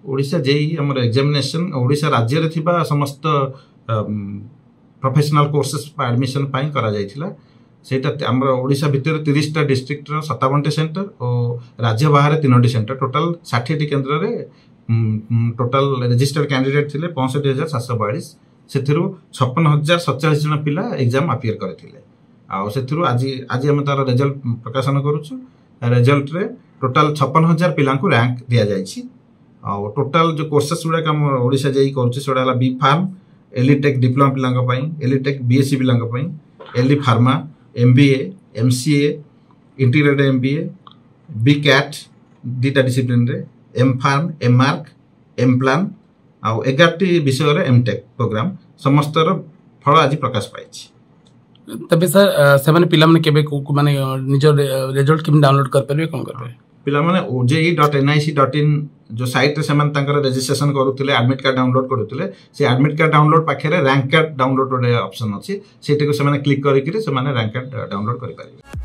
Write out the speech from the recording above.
Odisha JEE हमर examination Odisha राज्य रे थिबा समस्त प्रोफेशनल कोर्सेस पर एडमिशन पाई करा जायतिला सेटा हमर ओडिशा भितर 30 टा डिस्ट्रिक्ट रो 57 टी सेंटर और राज्य बाहर 3 टी सेंटर टोटल 60 टी केंद्र रे टोटल रजिस्टर्ड कैंडिडेट थिले 65742 सेथिरु 56047 जन पिला एग्जाम अपियर करथिले आ सेथिरु आज हम तार रिजल्ट प्रकाशन करूछु रिजल्ट रे टोटल 56000 पिला को रैंक दिया जायछि आ टोटल जो कोर्सेस गुडा हम ओडिशा जेई करछु सोडा हला बी फार्म एलिटेक डिप्लोमा पिलांग पई एलिटेक बीएससी पिलांग पई एलडी pharma MBA MCA integrated MBA B कैट दीटा डिसिप्लिन रे एम फार्म एम मार्क एम प्लान आ 11 टी विषय रे एमटेक प्रोग्राम समस्त रो फल आज प्रकाश पाइछि तबे सर सेवन पिला माने केबे माने निजो रिजल्ट किम डाउनलोड कर परबे कोन करबे पिला माने oje.nic.in जो साइट रे सेमान तांकर रजिस्ट्रेशन करूथिले एडमिट कार्ड डाउनलोड करूथिले से एडमिट कार्ड डाउनलोड पाखे रैंक कार्ड डाउनलोड ऑप्शन अछि सेटे को सेमाने क्लिक करिकरी सेमाने रैंक कार्ड डाउनलोड करि पारिबे।